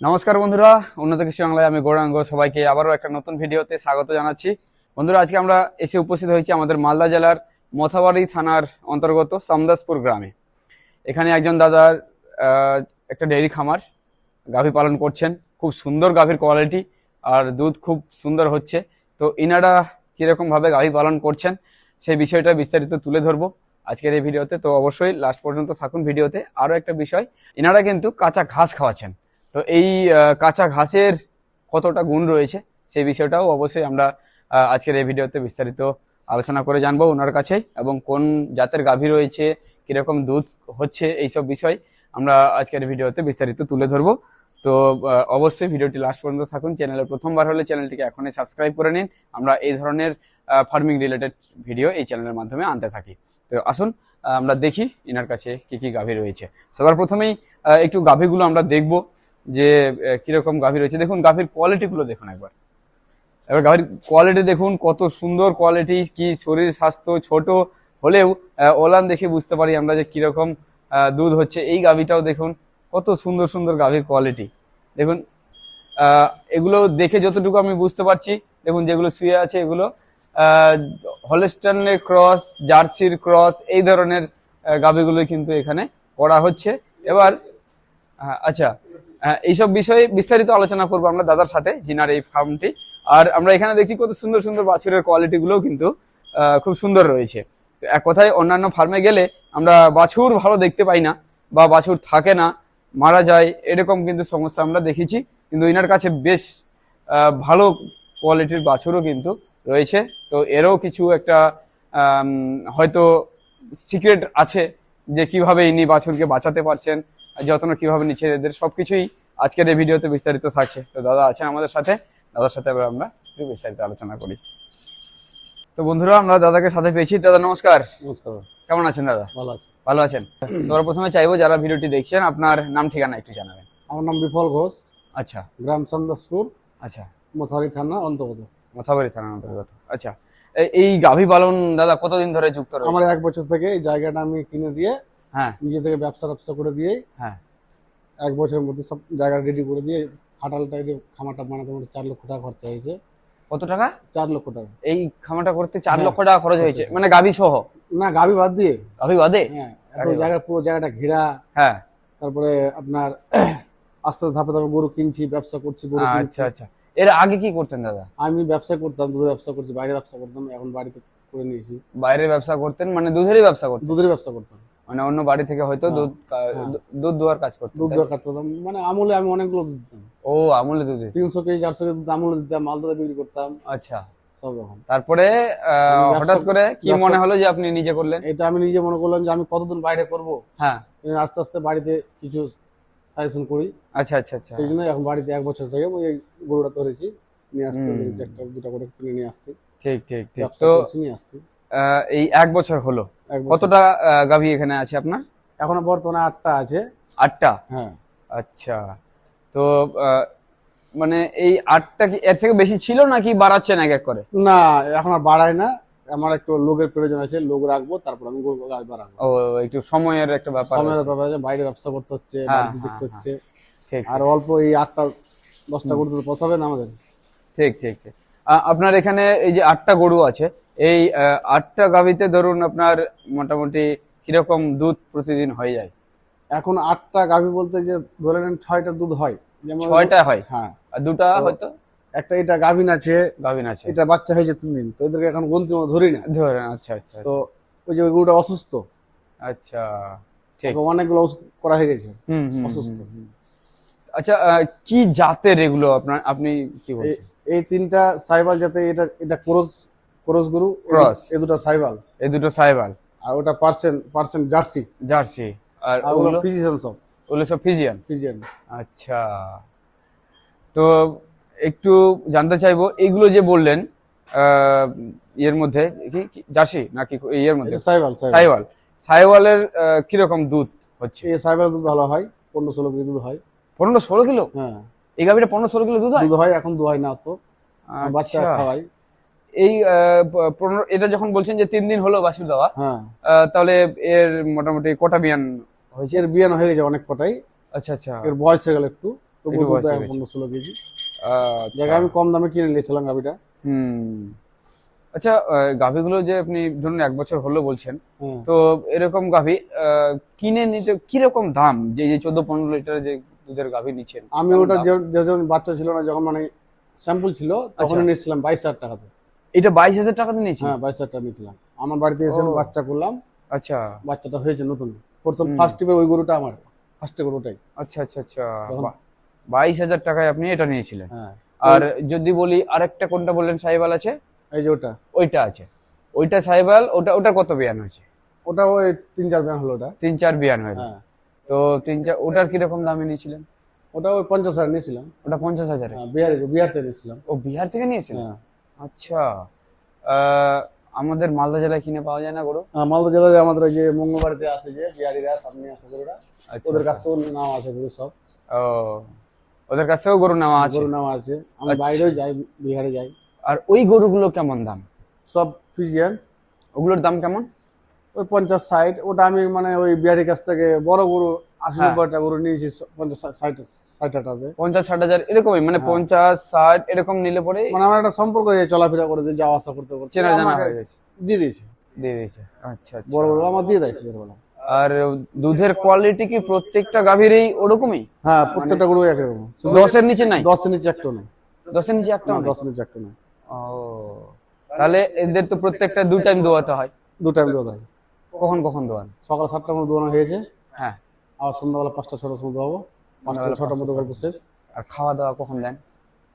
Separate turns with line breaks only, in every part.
নমস্কার বন্ধুরা, উন্নত কৃষি বাংলায় আমি গৌরাঙ্গ সবাইকে আবারও একটা নতুন ভিডিওতে স্বাগত জানাচ্ছি। বন্ধুরা, আজকে আমরা এসে উপস্থিত হয়েছি আমাদের মালদা জেলার মথাবাড়ি থানার অন্তর্গত সামদাসপুর গ্রামে। এখানে একজন দাদার একটা ডেইরি খামার, গাভী পালন করছেন। খুব সুন্দর গাভীর কোয়ালিটি আর দুধ খুব সুন্দর হচ্ছে। তো ইনারা কিরকম ভাবে গাভী পালন করছেন সেই বিষয়টা বিস্তারিত তুলে ধরবো আজকের এই ভিডিওতে। তো অবশ্যই লাস্ট পর্যন্ত থাকুন ভিডিওতে। আরো একটা বিষয়, ইনারা কিন্তু কাঁচা ঘাস খাওয়াচ্ছেন। তো এই কাঁচা ঘাসের কতটা গুণ রয়েছে সেই বিষয়টাও অবশ্যই আমরা আজকের এই ভিডিওতে বিস্তারিত আলোচনা করে জানবো ওনার কাছেই, এবং কোন জাতের গাভী রয়েছে, কিরকম দুধ হচ্ছে, এইসব বিষয় আমরা আজকের ভিডিওতে বিস্তারিত তুলে ধরবো। তো অবশ্যই ভিডিওটি লাস্ট পর্যন্ত থাকুন। চ্যানেলে প্রথমবার হলে চ্যানেলটিকে এখনই সাবস্ক্রাইব করে নিন। আমরা এই ধরনের ফার্মিং রিলেটেড ভিডিও এই চ্যানেলের মাধ্যমে আনতে থাকি। তো আসুন আমরা দেখি ইনার কাছে কি কি গাভী রয়েছে। সবার প্রথমেই একটু গাভীগুলো আমরা দেখবো যে কিরকম গাভী রয়েছে। দেখুন গাভীর কোয়ালিটি গুলো দেখুন একবার গাভীর কোয়ালিটি দেখুন, কত সুন্দর কোয়ালিটি। কি শরীর স্বাস্থ্য ছোট হলেও ওলান দেখে বুঝতে পারি আমরা যে কিরকম দুধ হচ্ছে। এই গাভীটাও দেখুন, কত সুন্দর সুন্দর গাভীর কোয়ালিটি। দেখুন এগুলো দেখে যতটুকু আমি বুঝতে পারছি, দেখুন যেগুলো শুয়ে আছে এগুলো হলস্টাইনের ক্রস, জার্সির ক্রস, এই ধরনের গাভীগুলো কিন্তু এখানে করা হচ্ছে। এবার আচ্ছা, এইসব বিষয়ে বিস্তারিত আলোচনা করবো আমরা দাদার সাথে, জিনার এই ফার্মটি। আর আমরা এখানে দেখছি কত সুন্দর সুন্দর বাছুরের কোয়ালিটি গুলো কিন্তু খুব সুন্দর রয়েছে। এক কথায় অন্যান্য ফার্মে গেলে আমরা বাছুর ভালো দেখতে পাই না, বা বাছুর থাকে না, মারা যায়, এরকম কিন্তু সমস্যা আমরা দেখেছি। কিন্তু ইনার কাছে বেশ ভালো কোয়ালিটির বাছুরও কিন্তু রয়েছে। তো এরও কিছু একটা হয়তো সিক্রেট আছে যে কিভাবে ইনি বাছুরকে বাঁচাতে পারছেন, যত্ন কিভাবে নিচ্ছে, এদের সবকিছুই আজকের এই ভিডিওতে বিস্তারিত থাকছে। তো দাদা আছেন আমাদের সাথে, দাদার সাথে এবার আমরা একটু বিস্তারিত আলোচনা করি। তো বন্ধুরা, আমরা দাদাকে সাথে পেয়েছি। দাদা নমস্কার।
নমস্কার।
কেমন আছেন দাদা?
ভালো আছি।
ভালো আছেন? সবার প্রথমে চাইবো যারা ভিডিওটি দেখছেন আপনার নাম ঠিকানা একটু জানাবেন।
আমার নাম বিফল ঘোষ।
আচ্ছা।
গ্রাম সামদাসপুর।
আচ্ছা।
মথাবাড়ি থানা অন্তর্গত।
মথাবাড়ি থানার অন্তর্গত। আচ্ছা, এই গাভী পালন দাদা কতদিন ধরে যুক্ত রয়েছে?
আমার 1 বছর থেকে এই জায়গাটা আমি কিনে দিয়ে,
হ্যাঁ,
নিজে থেকে ব্যবসা করে দিয়ে,
হ্যাঁ,
1 বছরের মধ্যে সব জায়গা রেডি করে দিয়ে ফাটালটা খামারটা বানাতে আমার 4 লক্ষ টাকা খরচা হয়েছে।
কত টাকা?
4 লক্ষ টাকা।
এই খামারটা করতে 4 লক্ষ টাকা খরচ হয়েছে, মানে গাভী সহ?
না, গাভী বাদ দিয়ে।
গাভী বাদে?
হ্যাঁ, এত জায়গা, পুরো জায়গাটা ঘেরা।
হ্যাঁ।
তারপরে আপনার আস্তে আস্তে ধাপে ধাপে গরু কিনছি, ব্যবসা করছি, গরু কিনছি।
আচ্ছা আচ্ছা। এর আগে কি করতেন দাদা?
আমি ব্যবসা করতাম, দুধের ব্যবসা করছি, বাইরে ব্যবসা করতাম, এখন বাড়িতে করে নিয়েছি।
বাইরে ব্যবসা করতেন মানে দুধেরই ব্যবসা করতেন?
দুধের ব্যবসা করতাম,
মানে অন্য বাড়ি থেকে হয়তো দুধ দোয়ার কাজ করতেন?
দুধ দরকার করতাম, মানে আমলে আমি অনেকগুলো দুধ দিতাম।
ও, আমলে দুধ?
300 কেজি 400 কেজি দুধ আমলে দিতাম, মালদাতে বিক্রি করতাম।
আচ্ছা।
সব রকম।
তারপরে হঠাৎ করে কি মনে হলো যে আপনি নিজে করলেন?
এটা আমি নিজে মনে করলাম যে আমি কতদিন বাইরে করব।
হ্যাঁ।
আস্তে আস্তে বাড়িতে কিছু সাজেশন করি।
আচ্ছা আচ্ছা আচ্ছা।
সেই জন্য এখন বাড়িতে 1 বছর থেকে ওই গরুটা ধরেছি, নিয়ে আসতে ধরেছি, একটা দুটা করে কিনে নিয়ে আসছি।
ঠিক ঠিক ঠিক।
তো নিয়ে আসছি
এই 1 বছর হলো। কতটা গাভী এখানে আছে আপনার?
এখন বর্তমানে 8টা আছে।
8টা?
হ্যাঁ।
আচ্ছা। তো মানে এই 8টা কি এর থেকে বেশি ছিল নাকি বাড়াচ্ছেন এক এক করে?
না, এখন আর বাড়াই না, আমার একটু লোকের প্রয়োজন আছে, লোক রাখবো, তারপর আমি গরু বাড়াবো।
ও, একটু সময়ের একটা ব্যাপার আছে।
সময়ের ব্যাপার আছে, বাইরে ব্যবসা করতে হচ্ছে, বাড়িতে দেখতে হচ্ছে।
ঠিক।
আর অল্প এই 8টা 10টা গরু তো পোষাবে না আমাদের।
ঠিক ঠিক ঠিক। আপনার এখানে এই যে 8টা গরু আছে, এই 8টা গাভীতে ধরুন আপনার মোটামুটি কিরকম দুধ প্রতিদিন হয়ে যায়?
এখন 8টা গাভী বলতে যে ধরে নেন 6টা দুধ হয়। যেমন
6টা হয়?
হ্যাঁ।
আর 2টা হয়তো?
একটা এটা গাভীন আছে,
আছে,
এটা বাচ্চা হয়েছে 3 দিন, তো এদেরকে এখন গন্তির মতো ধরি না।
ধরেন। আচ্ছা আচ্ছা।
তো ওই যে গরুটা অসুস্থ।
আচ্ছা, ঠিক।
অনেকগুলো ওষুধ করা হয়ে গেছে, অসুস্থ।
আচ্ছা, কি জাতের এগুলো আপনি কি বলছেন?
এই 3টা সাইবাল জাতে, এটা ক্রস গরু,
ক্রস।
এই দুটো সাইবাল,
এই দুটো সাইবাল,
আর ওটা পার্সেন্ট জার্সি।
জার্সি। আর
ওগুলো ফিজিয়ান,
ওগুলো সব ফিজিয়ান। আচ্ছা। তো একটু জানতে চাইবো, এইগুলো যে বললেন এর মধ্যে কি জার্সি নাকি এর মধ্যে? সাইওয়াল। সাইওয়ালের কিরকম দুধ হচ্ছে?
এই সাইওয়াল দুধ ভালো হয়, 15-16 কিলো দুধ হয়।
15-16 কিলো?
হ্যাঁ।
এই গাভীটা 15-16 কিলো দুধ হয়?
এখন দুধ হয় না তো, বাচ্চা খাওয়াই।
এই এটা যখন বলছেন যে 3 দিন হলো বাছুর দেওয়া,
হ্যাঁ,
তাহলে এর মোটামুটি কটা বিয়ান হয়েছে?
এর বিয়ান হয়ে গেছে অনেক কটাই।
আচ্ছা আচ্ছা।
এর বয়স হয়ে গেল একটু। তবু
একটু
দুধ
বয়স
দেয়
হয়ে গেছে।
15-16 কেজি।
আচ্ছা।
জায়গা আমি কম দামে কিনে নিয়েছিলাম গাভিটা।
হুম। আচ্ছা, গাভীগুলো যে আপনি ধরুন 1 বছর হলো বলছেন,
হ্যাঁ,
তো এরকম গাভী কিনে নিতে কিরকম দাম? যে যে 14-15 লিটার যে দুধের গাভী নিচ্ছেন,
আমি
কেমন
ওটা
দাম?
যখন বাচ্চা ছিল না, যখন মানে স্যাম্পল ছিল,
আচ্ছা,
তখনই নিয়েছিলাম 22,000 টাকাতে।
এটা 22,000 টাকাতে নিয়েছেন?
হ্যাঁ, 22,000 টাকা নিয়েছিলাম। আমার বাড়িতে এসে আমি
ও
বাচ্চা করলাম,
আচ্ছা।
বাচ্চাটা হয়েছে নতুন। প্রথম
হুম।
ফার্স্ট টিপে ওই গরুটা আমার, ফার্স্টে গরুটাই।
আচ্ছা আচ্ছা আচ্ছা।
তখন
22,000 টাকায় আপনি এটা নিয়েছিলেন।
হ্যাঁ,
আর যদি বলি আরেকটা কোনটা বললেন সাহিওয়াল আছে?
এই যে ওটা,
ওইটা আছে। ওইটা সাহিওয়াল, ওটা কত বিয়ান হয়েছে?
ওটা ওই 3-4 ব্যান হলো ওটা।
3-4 বিয়ান হয়ে গেল।
হ্যাঁ,
তো 3-4, ওটার কিরকম দামে নিয়েছিলেন?
ওটা ওই 50,000 নিয়েছিলাম।
ওটা 50,000-এ?
হ্যাঁ, বিহার থেকে নিয়েছিলাম।
ও বিহার থেকে নিয়েছিলেন?
হ্যাঁ,
আচ্ছা। আহ, আমাদের মালদা জেলায় কিনে পাওয়া যায় না গরু?
মালদা জেলায় আমাদের ওই যে মঙ্গলবাড়িতে আছে, যে বিহারিরা সামনে আছে গরুরা,
আচ্ছা
ওদের কাছ
আচ্ছা।
থেকে নাম আছে গরু সব।
ও, ওদের কাছ থেকেও গরু নেওয়া আছে?
গরু নাম আছে। আমি
আচ্ছা।
বাইরেও যাই, বিহারে যাই।
আর ওই গরুগুলো কেমন দাম?
সব ফিজিয়ান।
ওগুলোর দাম কেমন?
ওই 50-60। ওটা আমি মানে ওই বিহারির কাছ থেকে বড় গরু 80-90টা গরু নিয়েছি 50-60টাতে।
50-60 হাজার এরকমই, মানে
হ্যাঁ।
50-60 এরকম নিলে পরে
মানে আমার একটা সম্পর্ক আছে, চলাফেরা করে দিয়ে যাওয়া আসা করতে করতে
চেনা জানা
আমাকে
হয়ে গেছে,
দিয়ে দিয়েছে।
দিয়ে দিয়েছে। আচ্ছা আচ্ছা।
বড় গরু আমার দিয়ে দিয়েছে ছোটবেলা।
আর দুধের কোয়ালিটি কি প্রত্যেকটা গাভীরই ওরকমই?
হ্যাঁ, প্রত্যেকটা গরু একরকম।
10-এর নিচে নাই?
10-এর নিচে একটা নেই।
10-এর নিচে একটাও
না,
নেই?
10-এর নিচে একটা নেই।
ও, তাহলে এদের তো প্রত্যেকটা 2 টাইম দোয়াতে হয়।
2 টাইম দেওয়া থাকে।
কখন কখন দোয়ান?
সকাল 7টার মধ্যে দোয়ানো হয়েছে,
হ্যাঁ।
আর সন্ধ্যাবেলা 5টা-6টার সময় দোয়াবো। 5টা-6টার মধ্যে গল্প শেষ।
আর খাওয়া দাওয়া কখন দেন?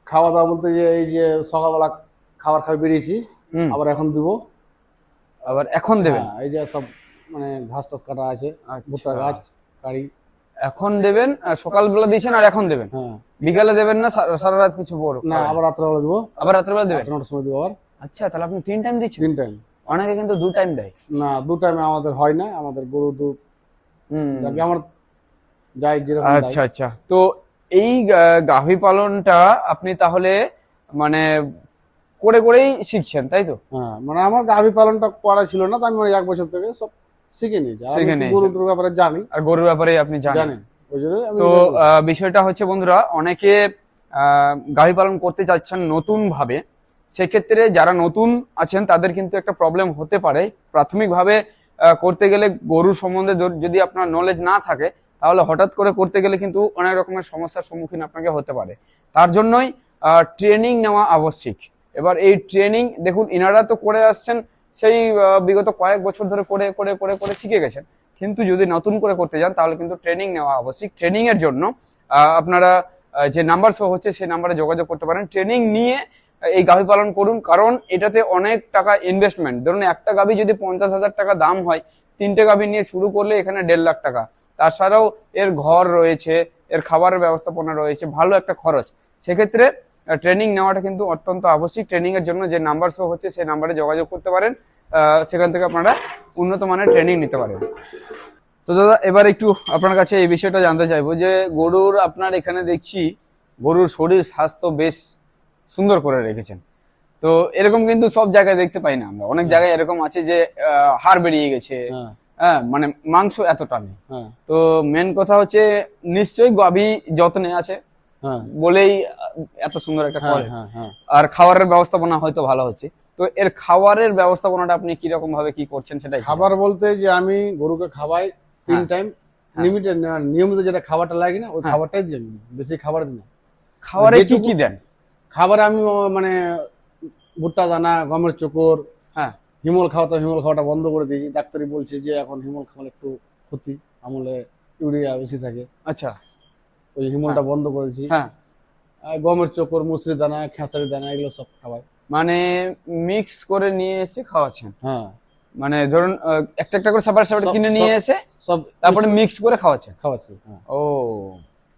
খাওয়া দাওয়া বলতে যে এই যে সকালবেলা খাবার খাই বেরিয়েছি,
হুম।
আবার এখন দিব।
আবার এখন দেবেন?
হ্যাঁ, এই যে সব মানে ঘাস টাস কাটা আছে,
আচ্ছা।
ভুট্টা গাছ, কাড়ি।
এখন দেবেন, আর সকালবেলা দিয়েছেন আর এখন দেবেন?
হ্যাঁ,
বিকালে দেবেন না সারা রাত কিছু বড়?
না, আবার রাত্রেবেলা দিব।
আবার রাত্রেবেলা দেবেন?
8-9টার সময় দিব আবার।
আচ্ছা, তাহলে আপনি 3 টাইম দিচ্ছেন?
3 টাইম।
অনেকে কিন্তু 2 টাইম দেয়।
না, 2 টাইমে আমাদের হয় না, আমাদের গরু দুধ
হুম।
যাকে আমার যাই যেরকম
আচ্ছা আচ্ছা। তো এই গাভী পালনটা আপনি তাহলে মানে করে করেই শিখছেন, তাই তো?
হ্যাঁ, মানে আমার গাভী পালনটা করা ছিল না, তো আমি মানে 1 বছর থেকে সব শিখে নিয়েছি। আর আমি
শিখে
একটু
নিয়েছেন।
গরুর ব্যাপারে জানি,
আর গরুর ব্যাপারে আপনি জানেন।
জানেন, ওই জন্য আমি
তো
এটা বলছি।
বিষয়টা হচ্ছে বন্ধুরা, অনেকে গাভী পালন করতে চাচ্ছেন নতুন ভাবে। সেক্ষেত্রে যারা নতুন আছেন তাদের কিন্তু একটা প্রবলেম হতে পারে। প্রাথমিকভাবে করতে গেলে গরুর সম্বন্ধে যদি আপনার নলেজ না থাকে, তাহলে হঠাৎ করে করতে গেলে কিন্তু অনেক রকমের সমস্যার সম্মুখীন আপনাকে হতে পারে। তার জন্যই ট্রেনিং নেওয়া আবশ্যিক। এবার এই ট্রেনিং দেখুন, ইনারা তো করে আসছেন সেই বিগত কয়েক বছর ধরে করে করে করে করে শিখে গেছেন। কিন্তু যদি নতুন করে করতে যান তাহলে কিন্তু ট্রেনিং নেওয়া আবশ্যিক। ট্রেনিং এর জন্য আপনারা যে নাম্বার শো হচ্ছে সেই নাম্বারে যোগাযোগ করতে পারেন। ট্রেনিং নিয়ে এই গাভী পালন করুন, কারণ এটাতে অনেক টাকা ইনভেস্টমেন্ট। ধরুন একটা গাভী যদি 50,000 টাকা দাম হয়, 3টে গাভী নিয়ে শুরু করলে এখানে 1.5 লাখ টাকা। তাছাড়াও এর ঘর রয়েছে, এর খাবারের ব্যবস্থাপনা রয়েছে, ভালো একটা খরচ। সেক্ষেত্রে ট্রেনিং নেওয়াটা কিন্তু অত্যন্ত আবশ্যিক। ট্রেনিং এর জন্য যে নাম্বার শো হচ্ছে সেই নাম্বারে যোগাযোগ করতে পারেন। সেখান থেকে আপনারা উন্নত মানের ট্রেনিং নিতে পারেন। তো দাদা, এবার একটু আপনার কাছে এই বিষয়টা জানতে চাইবো যে গরুর আপনার এখানে দেখছি গরুর শরীর স্বাস্থ্য বেশ সুন্দর করে রেখেছেন। তো এরকম কিন্তু সব জায়গায় দেখতে পাই না আমরা। অনেক জায়গায় এরকম আছে যে হাড় বেরিয়ে গেছে,
হ্যাঁ,
হ্যাঁ, মানে মাংস এতটা নেই।
হ্যাঁ,
তো মেন কথা হচ্ছে নিশ্চয়ই গাভী যত্নে আছে
হ্যাঁ,
বলেই এত সুন্দর একটা
হ্যাঁ,
করে।
হ্যাঁ, হ্যাঁ।
আর খাবারের ব্যবস্থাপনা হয়তো ভালো হচ্ছে। তো এর খাবারের ব্যবস্থাপনাটা আপনি কি রকম ভাবে কি করছেন সেটাই।
খাবার বলতে যে আমি গরুকে খাওয়াই 3
হ্যাঁ,
টাইম,
হ্যাঁ।
লিমিটেড নিয়মিত যেটা খাবারটা লাগে না, ওই
হ্যাঁ।
খাবারটাই দিই আমি, বেশি খাবার দিই না।
খাবারে কি
যেটুকু-
কি দেন?
খাবারে আমি মানে ভুট্টা দানা, গমের চোকর,
হ্যাঁ।
হিমল খাওয়াটা বন্ধ করে দিই। ডাক্তারি বলছে যে এখন হিমল খাওয়ালে একটু ক্ষতি, আমলে ইউরিয়া বেশি থাকে,
আচ্ছা।
ওই হিমলটা বন্ধ করেছি।
হ্যাঁ,
আর গমের চোকর, মুসরি দানা, খেসারি দানা, এগুলো সব খাওয়াই।
মানে মিক্স করে নিয়ে এসে খাওয়াচ্ছেন?
হ্যাঁ,
মানে ধরুন একটা একটা করে সেপারেট সেপারেট
সব-
কিনে নিয়ে এসে
সব
তারপরে মিক্স করে খাওয়াচ্ছেন?
খাওয়াচ্ছি। হ্যাঁ,
ও,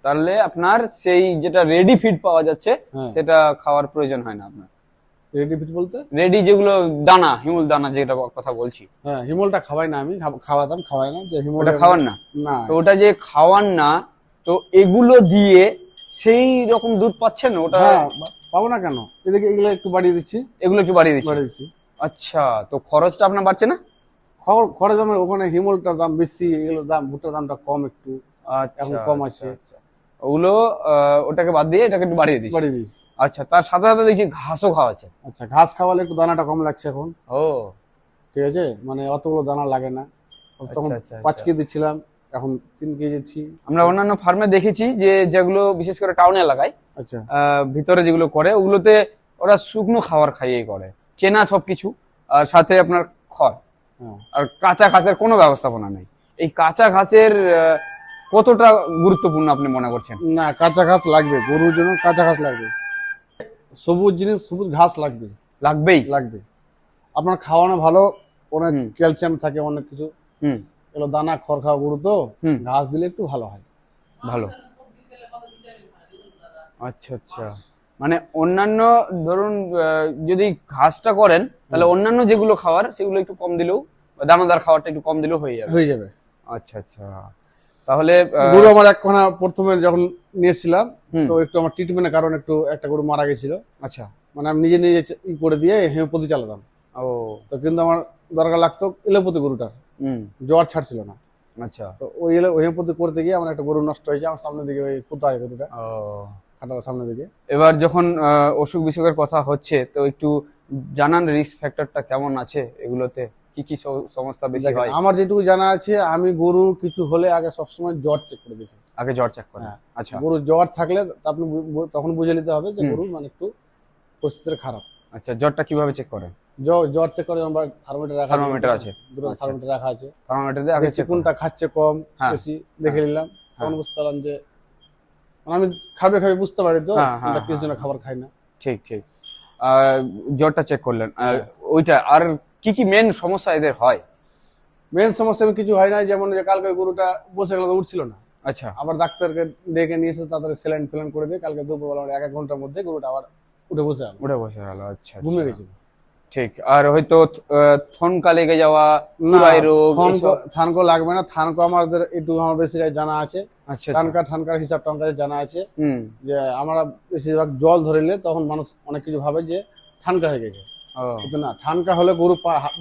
তাহলে আপনার সেই যেটা রেডি ফিড পাওয়া যাচ্ছে
হ্যাঁ।
সেটা খাওয়ার প্রয়োজন হয় না আপনার?
রেডি ফিট বলতে
রেডি যেগুলো দানা, হিমুল দানা যেটা কথা বলছি,
হ্যাঁ, হিমলটা খাওয়াই না আমি, খাওয়াতাম, খাওয়াই না যে হিমল।
ওটা খাওয়ান না?
না,
তো ওটা যে খাওয়ান না, তো এগুলো দিয়ে সেই রকম দুধ পাচ্ছেন ওটা?
হ্যাঁ, পাবো না কেন, এদিকে এগুলো একটু বাড়িয়ে দিচ্ছি,
এগুলো একটু বাড়িয়ে দিচ্ছেন?
বাড়িয়ে দিচ্ছি।
আচ্ছা, তো খরচটা আপনার বাড়ছে না?
খরচ আমার ওখানে হিমলটার দাম বেশি, এগুলোর দাম, ভুট্টার দামটা কম একটু,
আচ্ছা,
এখন কম
আচ্ছা,
আছে।
আচ্ছা। ওগুলো ওটাকে বাদ দিয়ে এটাকে একটু বাড়িয়ে দিচ্ছি।
বাড়িয়ে দিয়েছি।
আচ্ছা, তার সাথে সাথে দেখছি ঘাসও খাওয়াচ্ছে।
আচ্ছা, ঘাস খাওয়ালে একটু দানাটা কম লাগছে এখন,
ও
ঠিক আছে, মানে অতগুলো দানা লাগে না। তখন
আচ্ছা,
5 কেজি দিচ্ছিলাম, এখন 3 কেজি দিচ্ছি।
আমরা অন্যান্য ফার্মে দেখেছি যে যেগুলো বিশেষ করে টাউন এলাকায়
আচ্ছা,
ভিতরে যেগুলো করে ওগুলোতে ওরা শুকনো খাবার খাইয়ে করে, চেনা সবকিছু, আর সাথে আপনার খড়,
হ্যাঁ।
আর কাঁচা ঘাসের কোনো ব্যবস্থাপনা নেই। এই কাঁচা ঘাসের কতটা গুরুত্বপূর্ণ আপনি মনে করছেন?
না, কাঁচা ঘাস লাগবে, গরুর জন্য কাঁচা ঘাস লাগবে। সবুজ জিনিস, সবুজ ঘাস লাগবে,
লাগবেই।
লাগবে। আপনার খাওয়ানো ভালো, অনেক
হুম।
ক্যালসিয়াম থাকে, অনেক কিছু।
হুম।
এগুলো দানা খড় খাওয়া গরু তো,
হুম।
ঘাস দিলে একটু ভালো হয়।
ভালো। আচ্ছা আচ্ছা, মানে অন্যান্য ধরুন যদি ঘাসটা করেন তাহলে অন্যান্য যেগুলো খাবার সেগুলো একটু কম দিলেও, দানাদার খাবারটা একটু কম দিলেও হয়ে যাবে।
হয়ে যাবে।
আচ্ছা আচ্ছা, তাহলে
গরু আমার একখানা প্রথমে যখন নিয়েছিলাম,
হুম।
তো একটু আমার ট্রিটমেন্টের কারণে একটু একটা গরু মারা গেছিল।
আচ্ছা।
মানে আমি নিজে নিজে ই করে দিয়ে হেমিওপ্যাথি চালাতাম।
ও
তো কিন্তু আমার দরকার লাগতো এলোপ্যাথি গরুটার,
হুম।
জ্বর ছাড়ছিল না।
আচ্ছা।
তো ওই হেমিওপ্যাথি করতে গিয়ে আমার একটা গরু নষ্ট হয়েছে, আমার সামনের দিকে ওই কোথায় গরুটা,
ও
খাটার সামনের দিকে।
এবার যখন অসুখ বিসুখের কথা হচ্ছে তো একটু জানান রিস্ক ফ্যাক্টরটা কেমন আছে, এগুলোতে কি কি সমস্যা বেশি
দেখেন,
হয়?
আমার যেটুকু জানা আছে, আমি গরু কিছু হলে আগে সবসময় জ্বর চেক করে দেখি।
আগে জ্বর চেক করেন?
হ্যাঁ।
আচ্ছা
গরু জ্বর থাকলে আপনি তখন বুঝে নিতে হবে যে
হুম।
গরু মানে একটু পরিস্থিতি খারাপ।
আচ্ছা, জ্বরটা কিভাবে চেক করেন?
জ্বর চেক করে আমার থার্মোমিটার রাখা
থার্মোমিটার আছে?
দুটো
আচ্ছা,
থার্মোমিটার রাখা আছে।
থার্মোমিটার দিয়ে আগে
দেখছি
চেক
কোনটা খাচ্ছে কম
হ্যাঁ।
বেশি দেখে নিলাম, তখন
হ্যাঁ।
বুঝতে পারলাম যে মানে আমি খাবে খাবে বুঝতে পারি তো
হ্যাঁ, হ্যাঁ,
কোনটা কিস জন্য
হ্যাঁ।
খাবার খাই না।
ঠিক ঠিক। জ্বরটা চেক করলেন, আর ওইটা আর কি কি মেন সমস্যা এদের হয়?
মেন সমস্যা কিছু হয় না, যেমন যে কালকে গরুটা বসে গেল, উঠছিল না,
আচ্ছা।
আবার ডাক্তারকে ডেকে নিয়ে এসে তাড়াতাড়ি স্যালাইন ফেলাইন করে দিয়ে কালকে দুপুরবেলা 1 ঘন্টার মধ্যে গরুটা আবার উঠে বসে গেল,
উঠে বসে গেল। আচ্ছা
ঘুমিয়ে
আচ্ছা।
গেছিল।
ঠিক। আর হয়তো থনকা লেগে যাওয়া,
না,
খুরাই রোগ, এসব?
থানকো লাগবে না, থানকো আমাদের একটু আমার বেশি জানা আছে।
আচ্ছা আচ্ছা।
ঠানকার হিসাবটা আমার কাছে জানা আছে,
হুম।
যে আমরা বেশিরভাগ জল ধরিলে তখন মানুষ অনেক কিছু ভাবে যে ঠানকা হয়ে গেছে,
ও
কিন্তু না, ঠানকা হলে গরু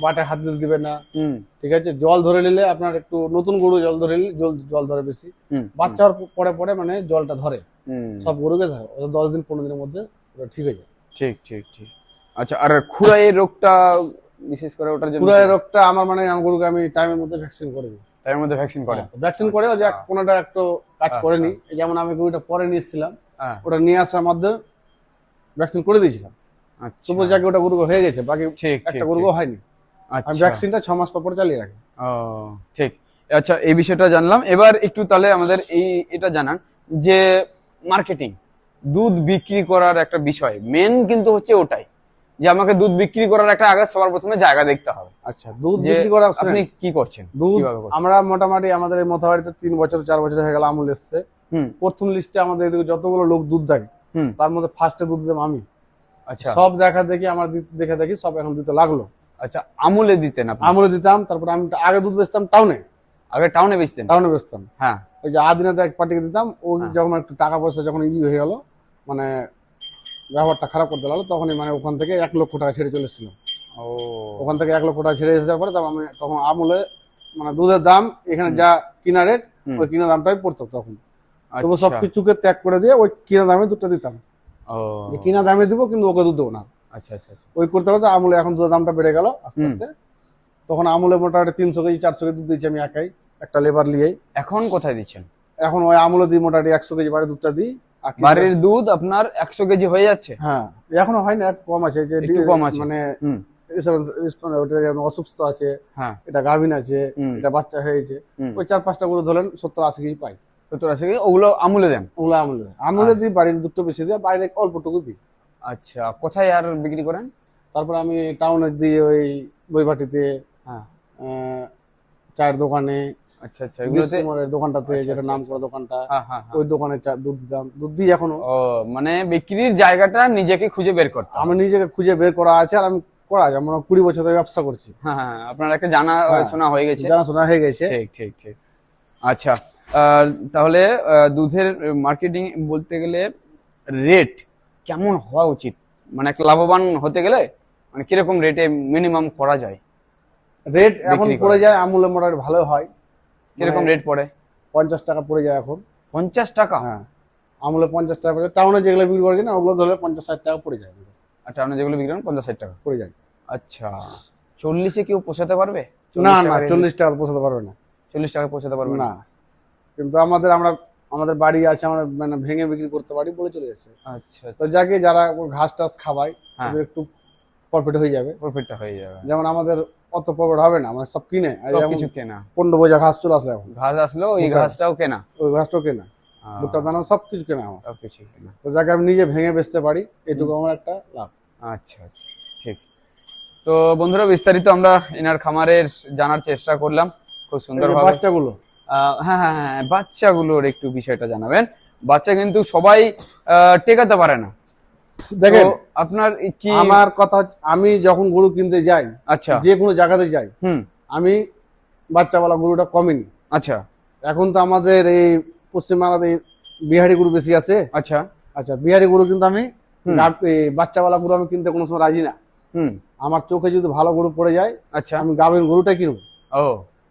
বাটে হাত দিতে দিবে না,
হুম
ঠিক আছে। জল ধরে নিলে আপনার একটু নতুন গরু জল ধরে নিলে জল ধরে বেশি,
হুম
বাচ্চা হওয়ার পরে পরে মানে জলটা ধরে,
হুম।
সব গরুকে ধরে, 10 দিন 15 দিনের মধ্যে ওটা ঠিক হয়ে যায়।
ঠিক ঠিক ঠিক। আচ্ছা, আর খুরাইয়ের রোগটা বিশেষ করে ওটার জন্য
পুরো এই রোগটা আমার মানে আমার গরুকে আমি টাইমের মধ্যে ভ্যাকসিন করে দিই।
তার মধ্যে ভ্যাকসিন করেন?
ভ্যাকসিন করে যে
আচ্ছা।
কোনোটা একটু কাজ
হ্যাঁ,
করেনি, যেমন আমি গরুটা পরে নিয়েছিলাম,
হ্যাঁ।
ওটা নিয়ে আসার মধ্যে ভ্যাকসিন করে দিয়েছিলাম,
আচ্ছা।
তবু যাকে ওটা গরুকে হয়ে গেছে, বাকি
ঠিক
একটা
ঠিক
গরুকে
ঠিক।
হয়নি। আমি
আচ্ছা।
ভ্যাকসিনটা 6 মাস পর চালিয়ে রাখি।
ও ঠিক। আচ্ছা, এই বিষয়টা জানলাম। এবার একটু তাহলে আমাদের এটা জানান যে মার্কেটিং, দুধ বিক্রি করার একটা বিষয় মেন কিন্তু হচ্ছে ওটাই, যে আমাকে দুধ বিক্রি করার একটা আগে সবার প্রথমে জায়গা দেখতে হবে।
আচ্ছা, দুধ
যে
বিক্রি করা
আপনি কি করছেন,
দুধ
কিভাবে করছেন?
আমরা মোটামুটি আমাদের এই মথাবাড়িতে 3 বছর 4 বছর হয়ে গেল আমুল এসছে।
হুম
প্রথম লিস্টে আমাদের এদিকে যতগুলো লোক দুধ দেয়
হুম।
তার মধ্যে ফার্স্টে দুধ দিতাম আমি।
আচ্ছা
সব দেখা দেখি আমার দেখে দেখি সব এখন দিতে লাগলো।
আচ্ছা, আমুলে দিতেন আপনি?
আমুলে দিতাম, তারপর আমি আগে দুধ বেচতাম টাউনে,
আগে টাউনে বেচতেন?
টাউনে বেচতাম।
হ্যাঁ।
ওই যে আদিনাতে এক পার্টিকে দিতাম, ওই
হ্যাঁ।
যখন একটু টাকা পয়সা যখন হয়ে গেল, মানে ব্যবহারটা খারাপ করতে লাগলো, তখনই মানে ওখান থেকে 1 লক্ষ টাকা ছেড়ে চলে এসেছিলাম।
ও
ওখান থেকে 1 লক্ষ টাকা ছেড়ে এসে যাওয়ার পরে তখন আমি তখন আমুলে মানে দুধের দাম এখানে যা কিনা রেট,
হুম।
ওই কিনা দামটাই পড়তো তখন। তবু
আচ্ছা।
সবকিছুকে ত্যাগ করে দিয়ে ওই কিনা দামে দুধটা দিতাম,
ও
যে কিনা দামে দিব কিন্তু ওকে দুধ দেবো না।
আচ্ছা আচ্ছা আচ্ছা।
ওই করতে করতে আমুলে এখন দুধের দামটা বেড়ে গেল আস্তে
হুম।
আস্তে। তখন আমুলে মোটামুটি 300 কেজি 400 কেজি দুধ দিয়েছি আমি একাই, একটা লেবার নিয়েই।
এখন কোথায় দিচ্ছেন?
এখন ওই আমুলে দিই মোটামুটি 100 কেজি বাড়ি দুধটা দিই। আর কিছু-
বাড়ির দুধ আপনার 100 কেজি হয়ে যাচ্ছে?
হ্যাঁ, এখনো হয় না, একটু কম আছে, যে
একটু কম আছে।
মানে
হুম
ওটা যেমন অসুস্থ আছে,
হ্যাঁ।
এটা গাভিন আছে,
হুম।
এটা বাচ্চা হয়েছে,
হুম।
ওই 4-5টা করে ধরেন 70-80 কেজি পাই।
70-80 কেজি ওগুলো আমুলে দেন?
ওগুলো আমুলে দিই, বাড়ির দুধটা বেশি দিই, বাইরে অল্পটুকু দিই।
আচ্ছা, কোথায় আর বিক্রি করেন?
তারপর আমি টাউনে দিই, ওই বইবাটিতে,
হ্যাঁ।
চায়ের দোকানে,
আচ্ছা আচ্ছা, এগুলোতে?
বিস্কুটের দোকানটাতে,
আচ্ছা,
যেটা
আচ্ছা,
নাম
আচ্ছা।
করা দোকানটা,
হ্যাঁ হ্যাঁ হ্যাঁ।
ওই দোকানে দুধ দিতাম, দুধ দিই এখনো।
ও মানে বিক্রির জায়গাটা নিজেকে খুঁজে বের করতে হবে।
আমি নিজেকে খুঁজে বের করা আছে, আর আমি করা যায়, আমরা 20 বছর ধরে ব্যবসা করছি,
হ্যাঁ হ্যাঁ, আপনার একটা জানা
হ্যাঁ।
শোনা হয়ে গেছে।
জানাশোনা হয়ে গেছে।
ঠিক ঠিক ঠিক। আচ্ছা, তাহলে দুধের মার্কেটিং বলতে গেলে রেট কেমন হওয়া উচিত, মানে একটা লাভবান হতে গেলে মানে কিরকম রেটে মিনিমাম করা যায়?
রেট এখন
বিক্রি
পড়ে
করা।
যায় আমুলে মোটামুটি ভালো হয়,
কিরকম
মানে
রেট পড়ে?
50 টাকা পড়ে যায় এখন।
50 টাকা?
হ্যাঁ, আমুলে 50 টাকা পড়ে যায়। টাউনে যেগুলো বিক্রি করে কিনা ওগুলো ধরলে 50-60 টাকা পড়ে যায়,
আর টাউনে যেগুলো বিক্রি করেন 50-60 টাকা।
পড়ে যায়।
আচ্ছা, 40-এ কেউ পোষাতে পারবে?
না
40
না,
টাকায়
40 টাকা পোষাতে পারবে না।
40 টাকায় পোষাতে পারবে না?
না, কিন্তু আমাদের বাড়ি আছে, আমরা মানে ভেঙে বিক্রি করতে পারি বলে চলে যাচ্ছে।
আচ্ছা
তো
আচ্ছা,
যাকে যারা ঘাস টাস খাওয়ায়
হ্যাঁ।
ওদের একটু প্রফিট হয়ে যাবে।
প্রফিটটা হয়ে যাবে।
যেমন আমাদের অত প্রফিট হবে না, আমরা সব কিনে
সবকিছু কেনা,
15 বোঝা ঘাস চলে আসলে এখন,
ঘাস আসলো ওই
বুঝতে
ঘাসটাও কেনা,
ওই ঘাসটাও কেনা,
আহ,
ভুট্টা দানা সবকিছু কেনা আমার।
সবকিছু কেনা।
তো যাকে আমি নিজে ভেঙে বেচতে পারি, এটুকু আমার একটা লাভ।
আচ্ছা আচ্ছা, ঠিক। তো বন্ধুরা, বিস্তারিত আমরা এনার খামারের জানার চেষ্টা করলাম খুব
এই যে
সুন্দরভাবে।
বাচ্চাগুলো,
হ্যাঁ হ্যাঁ হ্যাঁ, বাচ্চাগুলোর একটু বিষয়টা জানাবেন। বাচ্চা কিন্তু সবাই টেকাতে পারে না।
দেখেন
তো আপনার কি?
আমার কথা আমি যখন গরু কিনতে যাই,
আচ্ছা,
যে কোনো জায়গাতে যাই,
হুম,
আমি বাচ্চাওয়ালা গরুটা কমই নিই।
আচ্ছা
এখন তো আমাদের এই পশ্চিমবাংলাতে বিহারি গরু বেশি আছে।
আচ্ছা,
আচ্ছা, বিহারি গরু কিন্তু আমি
হুম।
এই বাচ্চাওয়ালা গরু আমি কিনতে কোনো সময় রাজি না।
হুম,
আমার চোখে যদি ভালো গরু পড়ে যায়,
আচ্ছা,
আমি গাভীর গরুটা কিনবো।
ও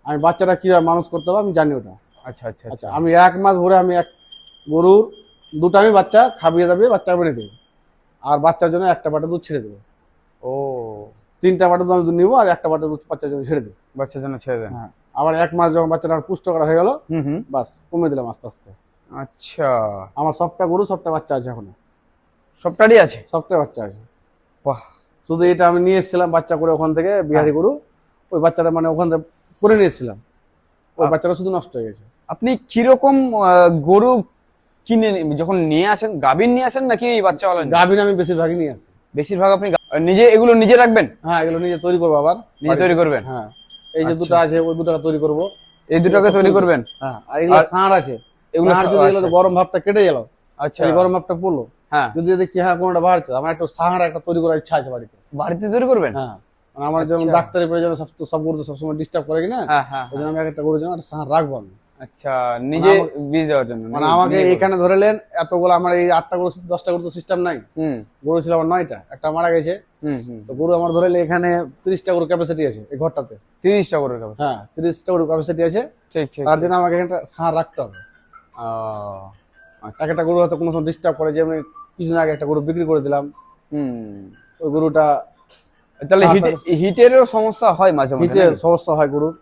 আমি বাচ্চাটা কিভাবে মানুষ করতে হবে আমি জানি ওটা।
আচ্ছা আচ্ছা
আচ্ছা,
আচ্ছা,
আমি 1 মাস ভরে আমি এক গরুর দুটো আমি বাচ্চা খাবিয়ে দাবিয়ে বাচ্চা বেড়ে দেবো, আর বাচ্চার জন্য একটা বাটা দুধ ছেড়ে দেবো।
ও
3টা বাটা দুধ আমি দুধ নিবো, আর একটা বাটা দুধ বাচ্চার জন্য ছেড়ে দেবো।
বাচ্চার জন্য ছেড়ে দেন।
হ্যাঁ, আবার 1 মাস যখন বাচ্চাটা পুষ্ট করা হয়ে গেল,
হুম হুম,
বাস কমে দিলাম আস্তে আস্তে।
আচ্ছা,
আমার সবটা গরু সবটা বাচ্চা আছে এখনো,
সবটারই আছে?
সবটা বাচ্চা আছে।
বাহ,
শুধু এটা আমি নিয়ে এসেছিলাম বাচ্চা করে ওখান থেকে, বিহারি গরু, ওই বাচ্চাটা মানে ওখান থেকে করে নিয়ে এসেছিলাম, ওই বাচ্চাটা শুধু নষ্ট হয়ে গেছে।
আপনি কিরকম গরু কিনে যখন নিয়ে আসেন, গাভীর নিয়ে আসেন নাকি বাচ্চাওয়ালা?
গাভীর আমি বেশিরভাগই নিয়ে আসি।
বেশিরভাগ আপনি নিজে এগুলো নিজে রাখবেন?
হ্যাঁ, এগুলো নিজে তৈরি করবো আবার,
নিজে তৈরি করবেন?
হ্যাঁ। এই যে
আচ্ছা।
দুটো আছে ওই দুটাকে তৈরি করবো।
এই দুটোকে তৈরি করবেন?
হ্যাঁ, আর এগুলো ষাঁড় আছে,
এগুলো
ষাঁড় যদি এগুলো
আচ্ছা,
গরম ভাবটা কেটে গেল,
আচ্ছা,
এই গরম ভাবটা পড়লো,
হ্যাঁ,
যদি দেখছি হ্যাঁ কোনোটা বাড়ছে, আমার একটা ষাঁড় একটা তৈরি করার ইচ্ছা আছে বাড়িতে।
বাড়িতে তৈরি করবেন?
হ্যাঁ, মানে আমার যেমন
আচ্ছা।
ডাক্তারি প্রয়োজন সব গরু তো সবসময় ডিস্টার্ব করে কিনা,
হ্যাঁ হ্যাঁ
ওই জন্য আমি একটা গরুর জন্য একটা ষাঁড় রাখবো আমি।
আচ্ছা, নিজে বীজ দেওয়ার জন্য?
মানে আমাকে এখানে ধরে নেন এতগুলো, আমার এই 8টা গরু 10টা গরু তো সিস্টেম নাই,
হুম
গরু ছিল আমার 9টা, একটা মারা গেছে।
হুম হুম,
তো গরু আমার ধরে নেন এখানে 30টা গরু ক্যাপাসিটি আছে এই ঘরটাতে।
30টা করে খাবো?
হ্যাঁ, 30টা গরু ক্যাপাসিটি আছে,
ঠিক ঠিক
তার
ঠিক।
জন্য আমাকে এখানে ষাঁড় রাখতে হবে।
আচ্ছা,
এক একটা গরু হয়তো কোনো সময় ডিস্টার্ব করে, যেমন কিছুদিন আগে একটা গরু বিক্রি করে দিলাম,
হুম।
ওই গরুটা
তাহলে হিটেরও সমস্যা হয় মাঝে মাঝে
হিটে
নাকি?
সমস্যা হয় গরুর।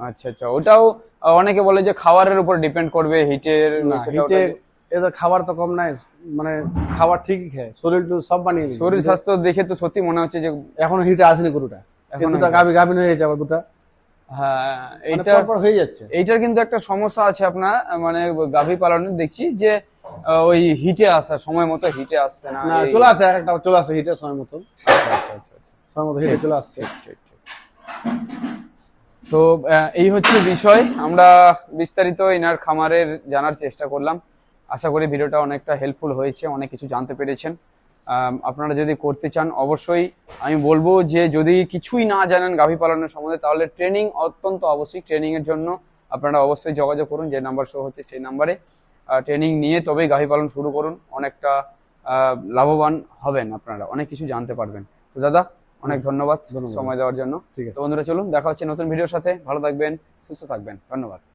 আচ্ছা আচ্ছা, ওটাও অনেকে বলে যে খাবারের উপর ডিপেন্ড করবে হিটের।
না, হিটে এদের খাবার তো কম নাই, মানে খাবার ঠিকই খায়, শরীর তো সব বানিয়ে নিয়েছে।
শরীর স্বাস্থ্য দেখে তো সত্যি মনে হচ্ছে যে
এখনো হিটে আসেনি গরুটা,
এখনো
দুটা গাভিন হয়ে যাবে দুটা,
হ্যাঁ,
মানে
এইটা
পরপর হয়ে যাচ্ছে।
এইটার কিন্তু একটা সমস্যা আছে আপনার, মানে গাভী পালনের দেখছি যে ওই হিটে আসা সময় মতো হিটে আসছে না।
না, চলে আসে একটা চলে আসে হিটের সময় মতো,
আচ্ছা আচ্ছা আচ্ছা আচ্ছা,
সময় মতো হিটে চলে আসছে।
ঠিক ঠিক। তো এই হচ্ছে বিষয়, আমরা বিস্তারিত এনার খামারের জানার চেষ্টা করলাম। আশা করি ভিডিওটা অনেকটা হেল্পফুল হয়েছে, অনেক কিছু জানতে পেরেছেন। আপনারা যদি করতে চান অবশ্যই আমি বলবো যে যদি কিছুই না জানেন গাভী পালনের সম্বন্ধে, তাহলে ট্রেনিং অত্যন্ত আবশ্যিক। ট্রেনিং এর জন্য আপনারা অবশ্যই যোগাযোগ করুন, যে নাম্বার শো হচ্ছে সেই নাম্বারে। ট্রেনিং নিয়ে তবেই গাভী পালন শুরু করুন, অনেকটা লাভবান হবেন, আপনারা অনেক কিছু জানতে পারবেন। তো দাদা, অনেক ধন্যবাদ সময় দেওয়ার জন্য।
ঠিক আছে।
তো বন্ধুরা, চলুন দেখা হচ্ছে নতুন ভিডিওর সাথে। ভালো থাকবেন, সুস্থ থাকবেন, ধন্যবাদ।